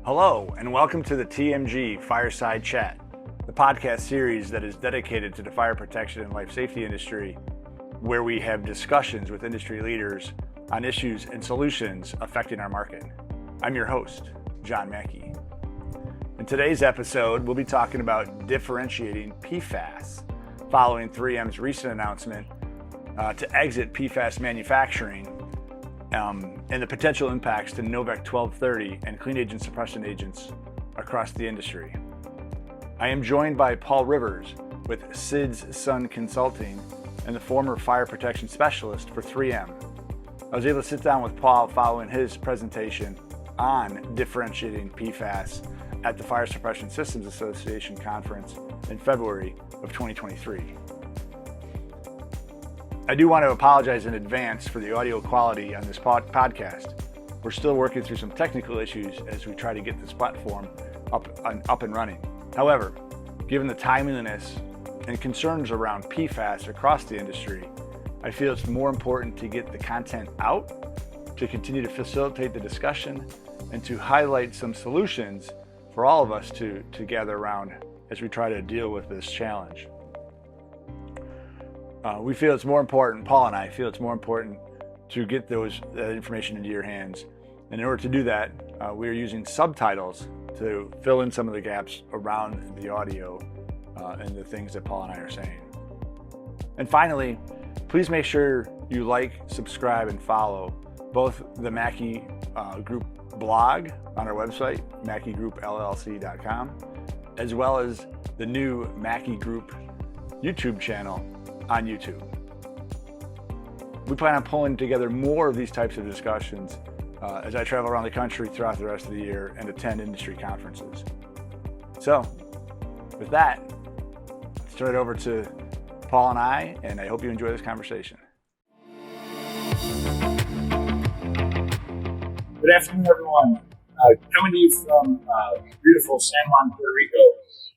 Hello, and welcome to the TMG Fireside Chat, the podcast series that is dedicated to the fire protection and life safety industry, where we have discussions with industry leaders on issues and solutions affecting our market. I'm your host, John Mackey. In today's episode, we'll be talking about differentiating PFAS following 3M's recent announcement to exit PFAS manufacturing and the potential impacts to Novec 1230 and clean agent suppression agents across the industry. I am joined by Paul Rivers with Sid's Sun Consulting and the former fire protection specialist for 3M. I was able to sit down with Paul following his presentation on differentiating PFAS at the Fire Suppression Systems Association conference in February of 2023. I do want to apologize in advance for the audio quality on this podcast. We're still working through some technical issues as we try to get this platform up and running. However, given the timeliness and concerns around PFAS across the industry, I feel it's more important to get the content out, to continue to facilitate the discussion, and to highlight some solutions for all of us to gather around as we try to deal with this challenge. We feel it's more important, Paul and I feel it's more important to get that information into your hands. And in order to do that, we are using subtitles to fill in some of the gaps around the audio and the things that Paul and I are saying. And finally, please make sure you like, subscribe, and follow both the Mackey Group blog on our website, MackeyGroupLLC.com, as well as the new Mackey Group YouTube channel on YouTube. We plan on pulling together more of these types of discussions as I travel around the country throughout the rest of the year and attend industry conferences. So, with that, let's turn it over to Paul and I hope you enjoy this conversation. Good afternoon, everyone. Coming to you from beautiful San Juan, Puerto Rico.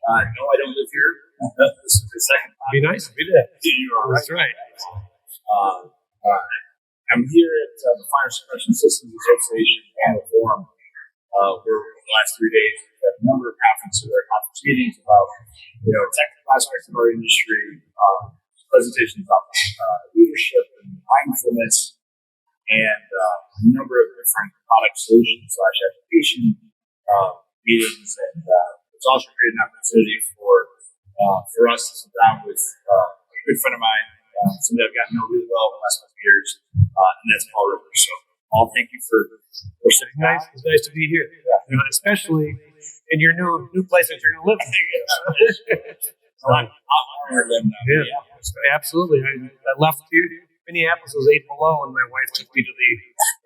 No, I don't live here. This is the second time. Be nice to be there. You are That's right. I'm here at the Fire Suppression Systems Association Annual Forum, where the last 3 days we've had a number of conference meetings about, technical aspects of our industry, presentations about leadership and mindfulness, and a number of different product solutions / application meetings, and it's also created an opportunity for us to sit down with a good friend of mine, somebody I've gotten to know really well in the last couple of years, and that's Paul Rivers. So, Paul, thank you for sitting down. It's nice to be here, especially in your new place that you're going to live in. I'm honored and Absolutely. I left here. Minneapolis was 8 below, and my wife took me to the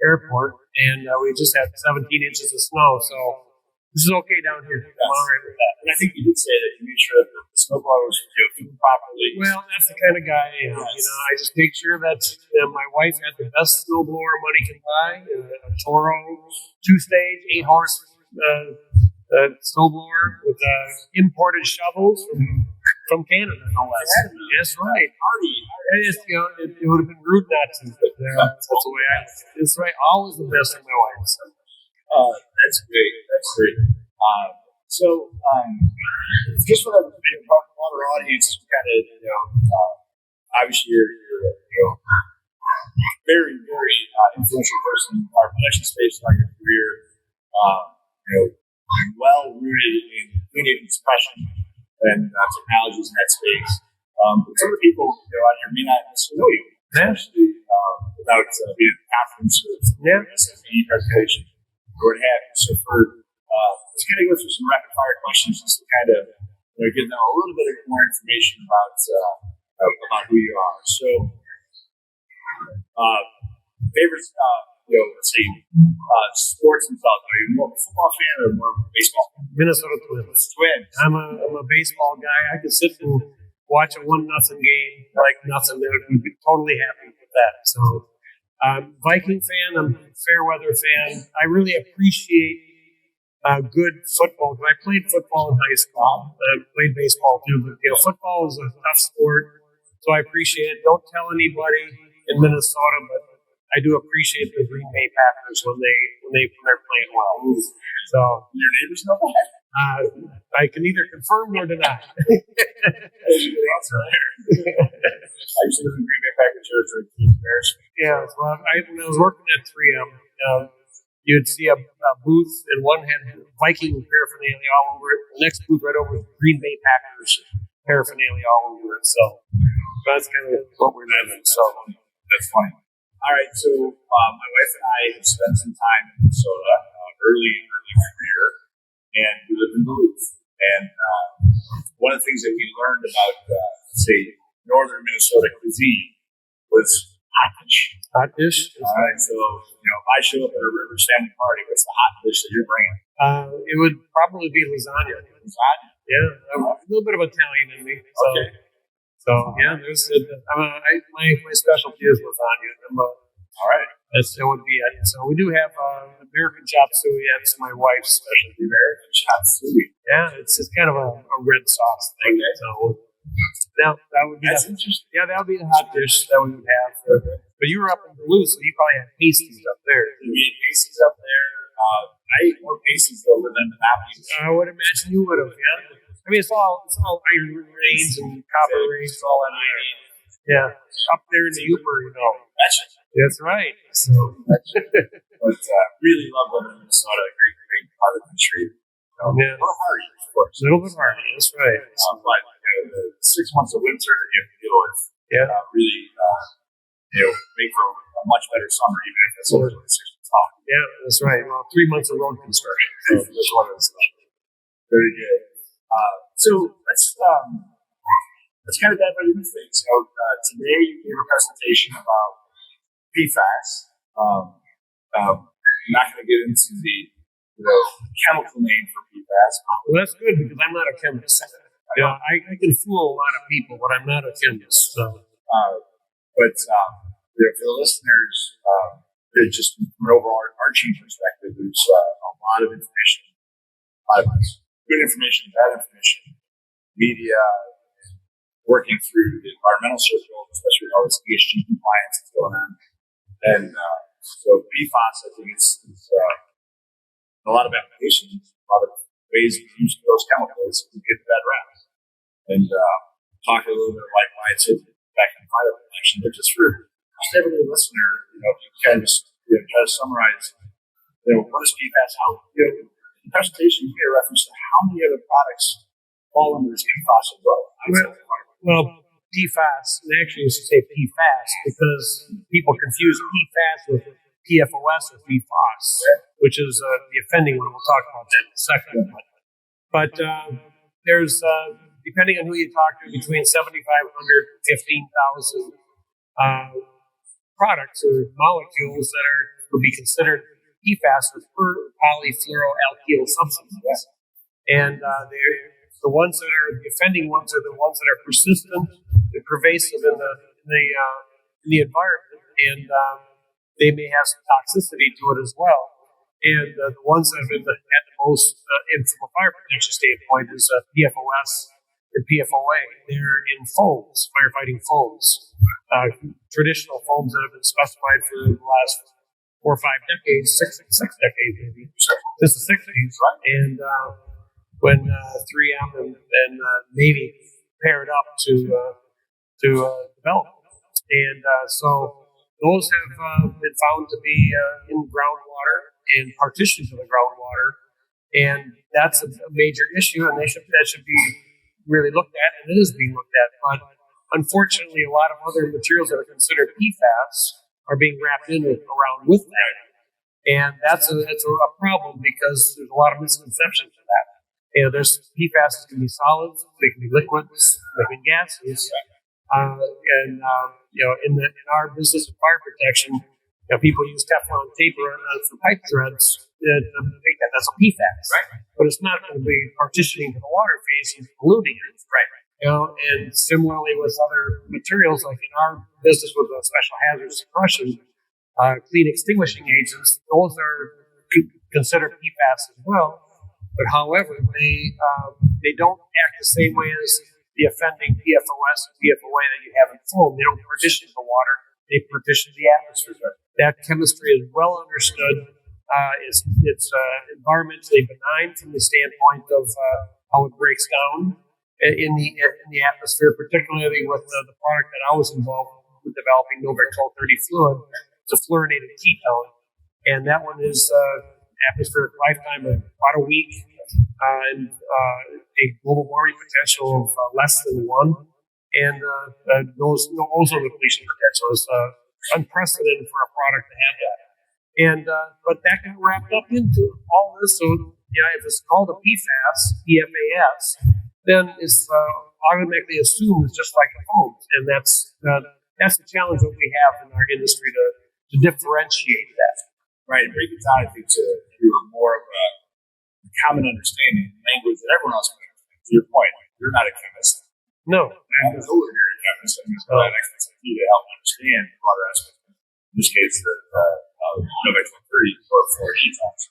airport, and we just had 17 inches of snow, so this is okay down here. I'm all right with that. And I think you did say that you made sure that the snowblower was doing properly. Well, that's the kind of guy I am. I just make sure that my wife had the best snowblower money can buy, a Toro 2-stage, 8-horse snowblower with imported shovels from Canada. That's right. It would have been rude not to, but that's the way it's right. Always the best for my wife. So. That's great. That's great. Just for the broader audience, kind of, obviously you're very, very influential person in our protection space throughout your career. Well rooted in clean agent suppression and technologies in that space. But some of the people out here may not necessarily know you, especially without being at the conference or SFE presentation or what have you. So let's kind of go through some rapid fire questions just to kind of give them a little bit more information about who you are. So, favorites, let's say sports and stuff. Are you more of a football fan or more of a baseball fan? Minnesota Twins. I'm a baseball guy. I could sit and watch a 1-0 game like nothing. I would be totally happy with that. So, Viking fan. I'm a fair weather fan. I really appreciate good football. I played football in high school. I played baseball too, but football is a tough sport, so I appreciate it. Don't tell anybody in Minnesota, but I do appreciate the Green Bay Packers when they're playing well. So Your neighbors know that? I can neither confirm nor deny. That's a good answer there. I used to live in Green Bay Packers territory. It was embarrassing. Yeah, well, when I was working at 3M, you'd see a booth, and one had Viking paraphernalia all over it. The next booth right over was Green Bay Packers paraphernalia all over it. So that's kind of what we're doing. So That's funny. All right, so my wife and I have spent some time in Minnesota, early career, and we lived in Duluth. And one of the things that we learned about, say, northern Minnesota cuisine was hot dish. hot dish. All right, so if I show up at a river standing party, what's the hot dish that you're bringing? It would probably be lasagna. Lasagna. Yeah, a little bit of Italian in me. So, Okay. So yeah, my specialty is lasagna. All right. That would be it. So we do have American chop suey. That's my wife's specialty. American chop suey. Yeah, it's kind of a red sauce thing. Okay. So now that would be That's interesting. yeah, that would be the hot dish that we would have. But you were up in Duluth, so you probably had pasties up there. We had pasties up there. I ate more pasties though than the Mackey. I would imagine you would have. Yeah. I mean, it's all iron rains and copper rains, all that. Yeah, up there in the Uber, That's right. So, But really love living in Minnesota. A great part of the country. yeah, A little hardy, of course. a little bit hardy. That's right. But the 6 months of winter that you have to deal with really make for a much better summer, even if it's only 6 months off. Yeah, that's right. Well, 3 months of road construction. So that's one of the stuff. Very good. So let's kind of dive right into things. Today you gave a presentation about PFAS. I'm not going to get into the chemical name for PFAS. Well, that's good because I'm not a chemist. Yeah, I can fool a lot of people, but I'm not a chemist. So. But for the listeners, just from an overarching perspective, there's a lot of information, good information, bad information, media, working through the environmental circle, especially all this ESG compliance that's going on. And so PFAS, I think it's a lot of applications, a lot of ways to use those chemicals to get the bad rap. And talk a little bit about why it's back in fire protection, but just for every listener, if you can just try to summarize, what is PFAS? How in the presentation you made a reference to how many other products fall under this PFAS umbrella. Well, PFAS, they actually used to say PFAS because people confuse PFAS with PFOS or PFAS, which is the offending one. We'll talk about that in a second. But there's, depending on who you talk to, between 7,500 and 15,000 products or molecules that would be considered PFAS, or polyfluoroalkyl substances. And the ones that are the offending ones are the ones that are persistent and pervasive in the environment, and they may have some toxicity to it as well. And the ones that have been had the most, from a fire protection standpoint, is PFOS and PFOA. They're in foams, firefighting foams, traditional foams that have been specified for the last 4 or 5 decades, six decades maybe, since the 60s. And when 3M and Navy paired up to develop. And so those have been found to be in groundwater and partitions of the groundwater. And that's a major issue, and that should be really looked at, and it is being looked at. But unfortunately, a lot of other materials that are considered PFAS are being wrapped in around with that. And that's a problem because there's a lot of misconception to that. There's PFAS can be solids, they can be liquids, they can be gases. In our business of fire protection, people use Teflon tape for pipe threads. That's a PFAS, right? But it's not going to be partitioning to the water phase and polluting it, right? And similarly with other materials, like in our business with special hazard suppression, clean extinguishing agents, those are considered PFAS as well. But however, they don't act the same way as the offending PFOS and PFOA that you have in foam. They don't partition the water; they partition the atmosphere. That chemistry is well understood. It's environmentally benign from the standpoint of how it breaks down in the atmosphere, particularly with the product that I was involved with developing, Novectol 30 fluid. It's a fluorinated ketone, and that one is atmospheric lifetime of about a week, and a global warming potential of less than 1, and no ozone depletion potential. Is unprecedented for a product to have that. And but that got wrapped up into all this. So if it's called a PFAS, then it's automatically assumed it's just like the foams, and that's the challenge that we have in our industry to differentiate that. Right, break it down, I think, to more of a common understanding, language that everyone else can understand. To your point, you're not a chemist. No, I'm a culinary chemist. I'm just glad I can you to help understand the broader aspects. In this case, the Novectol 30 for e-foams.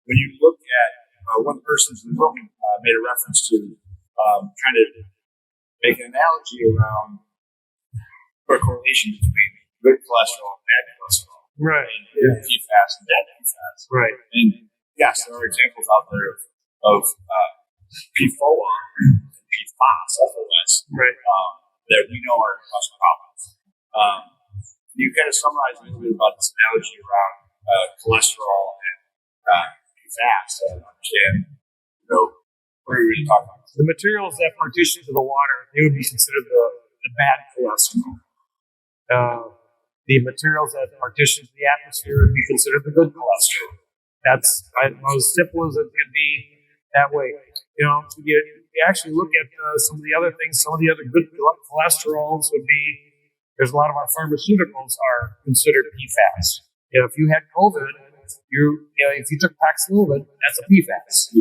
When you look at one person in the room made a reference to kind of make an analogy around or a correlation between good cholesterol and bad cholesterol. Right. And PFAS and bad PFAS. Right. And yes, there are examples out there of PFOA and PFAS, right. that we know are causing problems. You kind of summarize a little bit about this analogy around cholesterol and PFAS to understand, what are we really talking about? The materials that partition to the water, they would be considered the bad cholesterol. The materials that partition to the atmosphere would be considered the good cholesterol. That's as simple as it can be that way. You actually look at some of the other things, some of the other good cholesterols would be, there's a lot of our pharmaceuticals are considered PFAS. If you had COVID, if you took Paxlovid, that's a PFAS.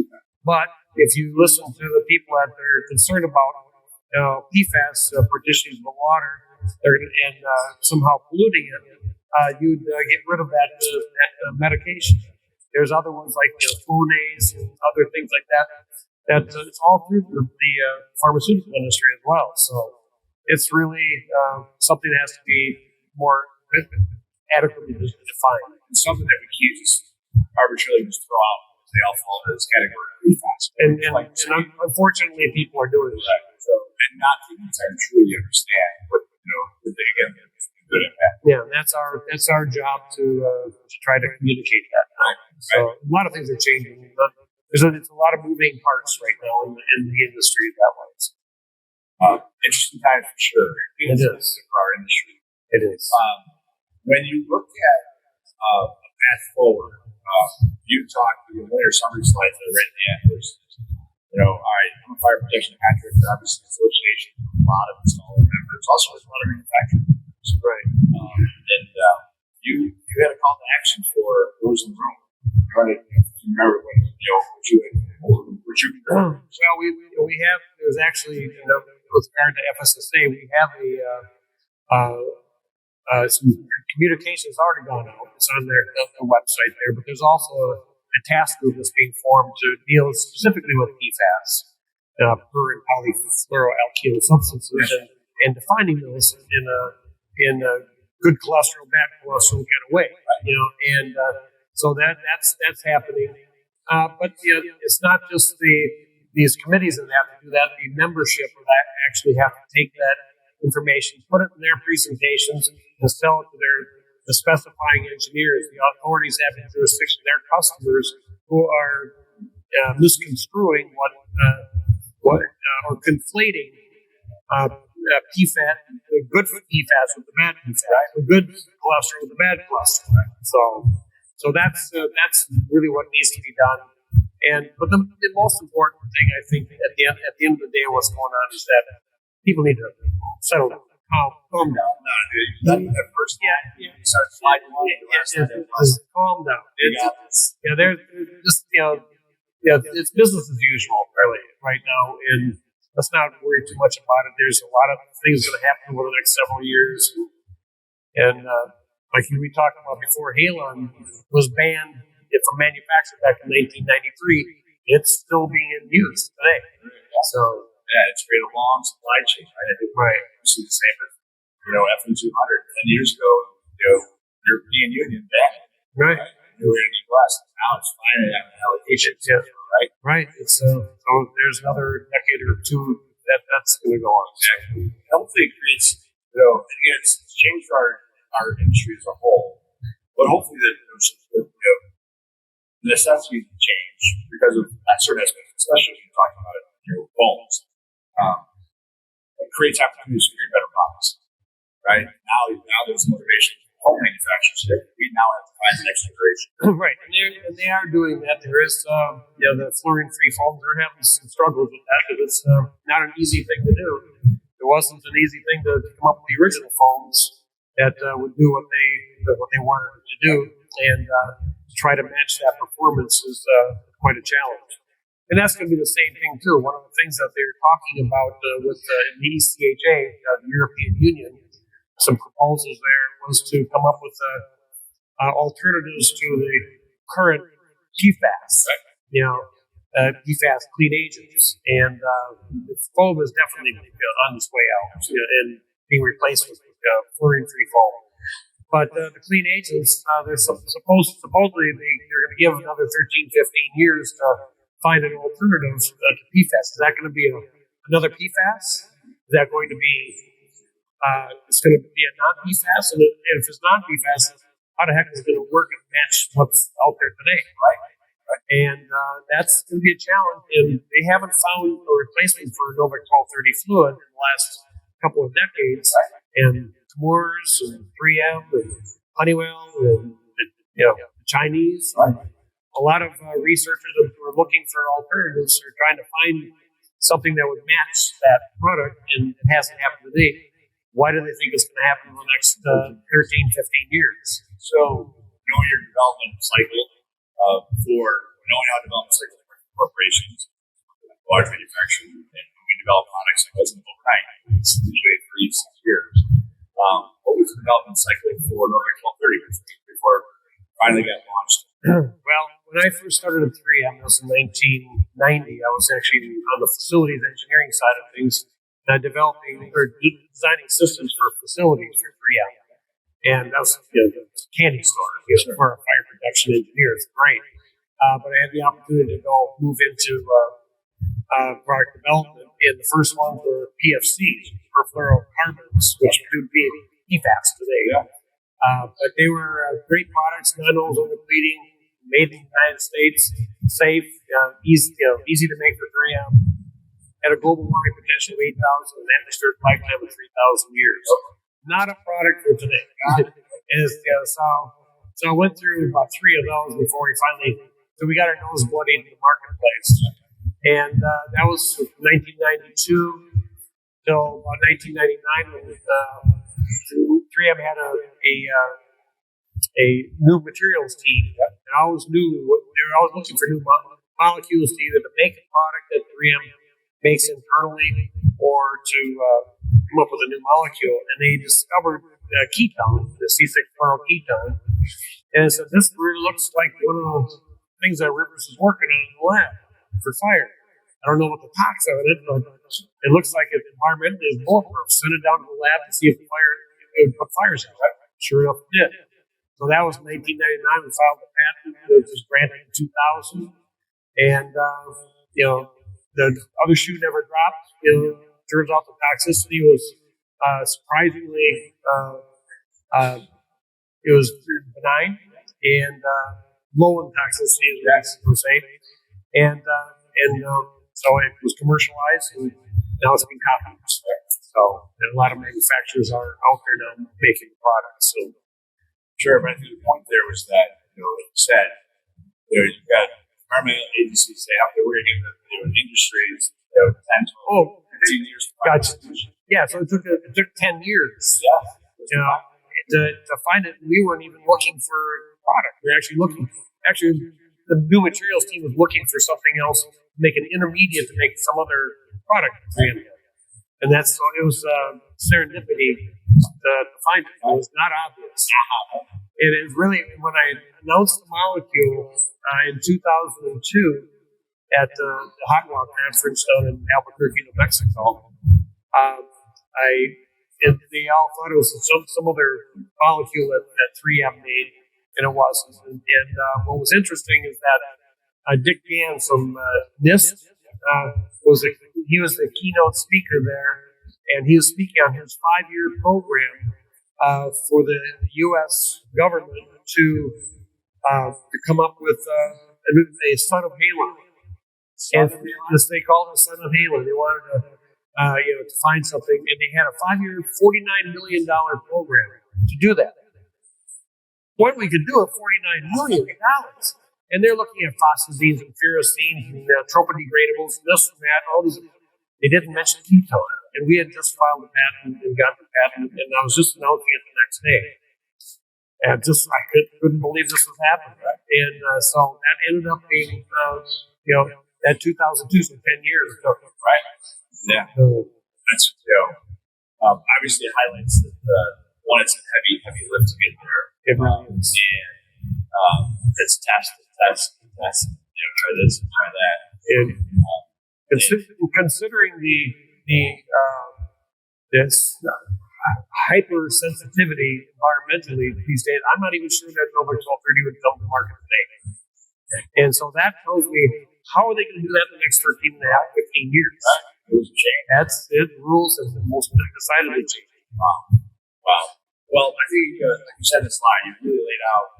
But if you listen to the people that are concerned about PFAS partitioning the water and somehow polluting it, you'd get rid of that medication. There's other ones like Flonase and other things like that. It's all through the pharmaceutical industry as well. So it's really something that has to be more adequately defined. It's something that we can't just arbitrarily just throw out. They all fall into this category of PFAS. And unfortunately, people are doing that. So, and not taking the time to truly understand what again, good impact. Yeah, that's our job to try to communicate that. Right. So a lot of things are changing. There's a lot of moving parts right now in the industry that way. Interesting time for sure. It is for our industry. It is. When you look at a path forward, you talked one of your summary slides that are right at the end. All right, I'm a fire protection contractor, obviously association, a lot of installer members, also there's a lot of manufacturing members. Right. And you had a call to action for those in the room. Trying to remember what you well, we have, there's actually, with regard to FSSA, we have some communication has already gone out. It's on their website there, but there's also a task group that's being formed to deal specifically with PFAS, per and polyfluoroalkyl substances, and defining those in a good cholesterol, bad cholesterol kind of way, and so that's happening. But it's not just these committees that have to do that. The membership would actually have to take that information, put it in their presentations, and sell it to the specifying engineers, the authorities having jurisdiction, their customers who are misconstruing or conflating PFAS, the good PFAS with the bad PFAS, the good cholesterol with the bad cholesterol. So that's really what needs to be done. But the most important thing, I think, at the end of the day, what's going on is that people need to settle down, calm down. At first, you start sliding calm down. There's just it's business as usual, really, right now, and let's not worry too much about it. There's a lot of things going to happen over the next several years, and like we talked about before, halon was banned from manufacture back in 1993. It's still being used today. So it's created a long supply chain, right? Right. This is the same as FN200. 10 years ago, European Union banned it. Right. We were in the U.S. Now it's fine to have an allocation. Yeah. Right. Right. It's so there's another decade or two that's going to go on. Exactly. Hopefully, it creates. Again, it's changed our industry as a whole, but hopefully the necessity to change because of that certain aspect, especially when you're talking about it, phones. It creates opportunities to create better products. Right now there's motivation for phone manufacturers. We now have to find the next generation. Right, and they are doing that. There is, the fluorine-free phones are having some struggles with that because it's not an easy thing to do. It wasn't an easy thing to come up with the original phones that would do what they wanted it to do, and to try to match that performance is quite a challenge. And that's going to be the same thing too. One of the things that they're talking about with the ECHA, the European Union, some proposals there was to come up with alternatives to the current PFAS. PFAS clean agents, and foam is definitely on its way out and being replaced with fluorine-free foam. But the clean agents, they're supposedly they're going to give another 13, 15 years to find an alternative to PFAS. Is that going to be another PFAS? Is that going to be? It's going to be a non-PFAS, and if it's non-PFAS, how the heck is it going to work and match what's out there today, right? And that's going to be a challenge. And they haven't found a replacement for Novec 1230 fluid in the last couple of decades. And Moores and 3M and Honeywell and the Chinese, a lot of researchers who are looking for alternatives are trying to find something that would match that product, and it hasn't happened today. Why do they think it's going to happen in the next 13, 15 years? So, knowing your development cycle for knowing how development cycle corporations, large manufacturers, and when we develop products, it wasn't overnight. It's usually 3 to 6 years. What was the development cycle for Novec 1230 before it finally got launched? Well, when I first started at 3M, that was in 1990. I was actually on the facilities engineering side of things, developing or designing systems for facilities for 3M. And that was a candy store for a fire protection engineer. It's great. But I had the opportunity to move into product development. And the first ones were PFCs, perfluorocarbons, which would be PFAS today. But they were great products, non-ozone depleting, made in the United States, safe, easy to make for 3M. Had a global warming potential of 8,000 and atmospheric lifetime of 3,000 years. Not a product for today. So I went through about 3 of those before we got our nose bloodied in the marketplace. And that was from 1992 till about 1999 when 3M had a new materials team. And I always knew they were always looking for new molecules to either to make a product that 3M makes internally or to come up with a new molecule. And they discovered ketone, the C6-fluoroketone. And so this really looks like one of those things that Rivers is working on in the lab for fire. I don't know what the tox of it, but it looks like it environmentally is bulletproof. Send it down to the lab to see if it would put fires out. Sure enough, it did. So that was 1999. We filed the patent. It was granted in 2000. And, the other shoe never dropped. Turns out the toxicity was surprisingly it was benign and low in toxicity, as we say. And so it was commercialized, and now it's been copied. So a lot of manufacturers are out there now making products. So sure, but I think the point there was that, like you said, you've got environmental agencies say, okay, we're going to give the industries 10 to 15 years. Gotcha. Yeah, so it took 10 years. Yeah. To find it. We weren't even looking for a product. We were actually the new materials team was looking for something else, to make an intermediate to make some other product. And that's so it was serendipity to find it. It was not obvious. It is really, when I announced the molecule in 2002 at the Hot Walk Conference down in Albuquerque, New Mexico, I and they all thought it was some other molecule that 3M made, and it wasn't. And what was interesting is that Dick Gann from NIST he was the keynote speaker there, and he was speaking on his 5-year program for the U.S. government to come up with a son of Halon. And this they called it son of Halon. They wanted to find something, and they had a 5-year, $49 million program to do that. What we could do at $49 million, and they're looking at phosphidines and ferrocines and tropodegradables, this and that, all these. They didn't mention ketone, and we had just filed the patent and got the patent, and I was just announcing it the next day. And I couldn't believe this was happening. Right? And so that ended up being, that 2002, so 10 years ago. Right. Yeah. That's, obviously it highlights that, one, it's a heavy lift to get there. It really is. And it's test, try this, try that. And considering this hypersensitivity environmentally these days, I'm not even sure that Nova 1230 would come to market today. And so that tells me, how are they going to do that in the next 13 and a half, 15 years? Rules have changed. That's it. Rules have most decidedly changed. Wow. Well, I think, like you said in the slide, you really laid out,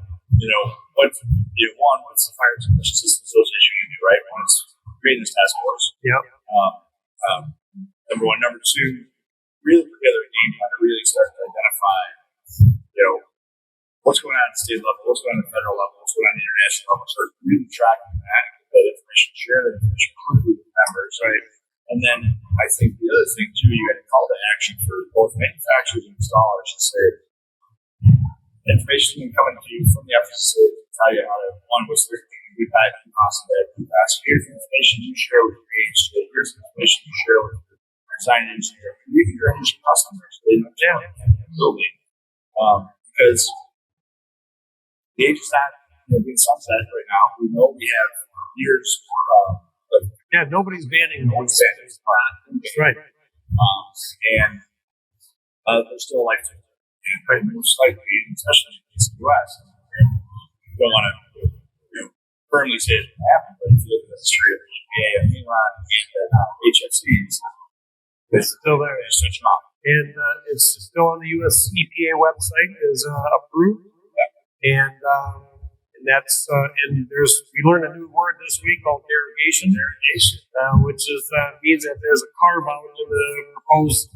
what's the Fire Suppression Systems Association going to do, right? One is creating this task force. Yep. Number one. Number two, really put together a game plan to really start to identify, what's going on at the state level, what's going on at the federal level, what's going on at the international level, start really tracking that and get that information, share that information quickly with members, right? And then I think the other thing too, you had a call to action for both manufacturers and installers to say, information coming to you from the FCC to tell you how to, one, what's their good bad, PFAS and bad PFAS. Here's the information you share with your agency. Here's the information you share with your design engineer, even your energy customers. They know building. Because the age is not being sunset right now. We know we have years. Nobody's banning. Nobody's banning. That's right. And there's still life to it. And most likely, especially in the U.S., you don't want to firmly say it will happen, but if you look at the history of the EPA and Elon and HFCs, it's still there. They're switching off. And it's still on the U.S. EPA website, is approved. Yeah. And that's we learned a new word this week called derogation, which means that there's a carve out in the proposed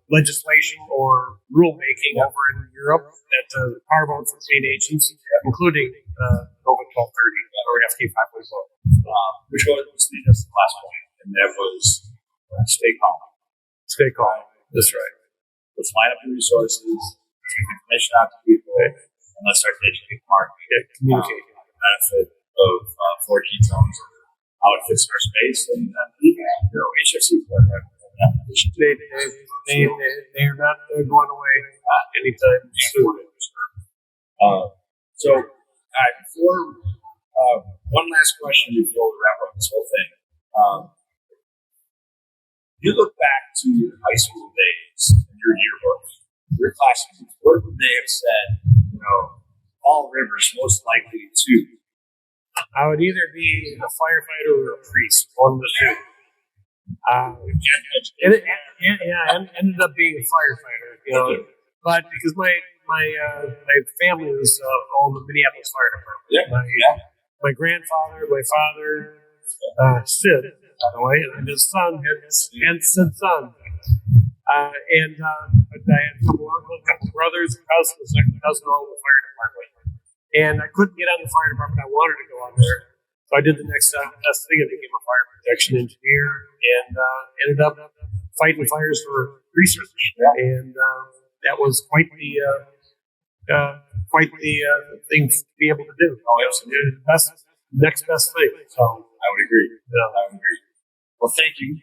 legislation or rulemaking over in Europe that carve out for clean agents, including Nova 1230 or FK 5.4. Which was the last point, and that was stay calm. Stay calm. That's right. Let's line up the resources, let's get information out to people, and let's start to educate the market. Communicate on the benefit of floor ketones, how it fits in our space, and HFC program. They are not going away anytime soon. So, before one last question before we wrap up this whole thing. You look back to your high school days and your yearbook, your classmates, what would they have said? All Rivers most likely to. I would either be a firefighter or a priest, one of the two. Ended up being a firefighter, but because my family was on the Minneapolis Fire Department. My grandfather, my father, Sid, by the way, and his son, Sid's son. And I had a couple uncles, a couple brothers, cousins, second cousin, all in the fire department. And I couldn't get on the fire department. I wanted to go on there. So I did the next best thing and became a fire protection engineer and ended up fighting fires for research. And that was quite the thing to be able to do. Oh, absolutely. Next best thing. So I would agree. I would agree. Well, thank you.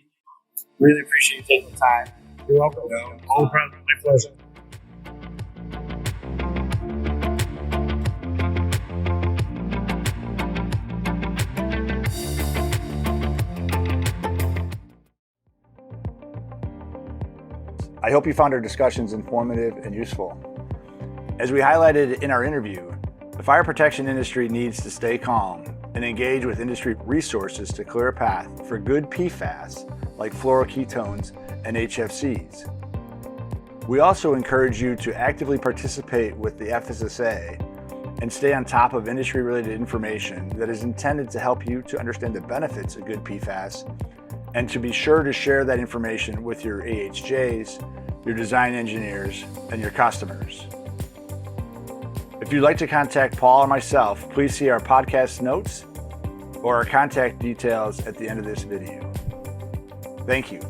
Really appreciate you taking the time. You're welcome. All proud. My pleasure. I hope you found our discussions informative and useful. As we highlighted in our interview, the fire protection industry needs to stay calm and engage with industry resources to clear a path for good PFAS like fluoroketones and HFCs. We also encourage you to actively participate with the FSSA and stay on top of industry-related information that is intended to help you to understand the benefits of good PFAS, and to be sure to share that information with your AHJs, your design engineers, and your customers. If you'd like to contact Paul or myself, please see our podcast notes or our contact details at the end of this video. Thank you.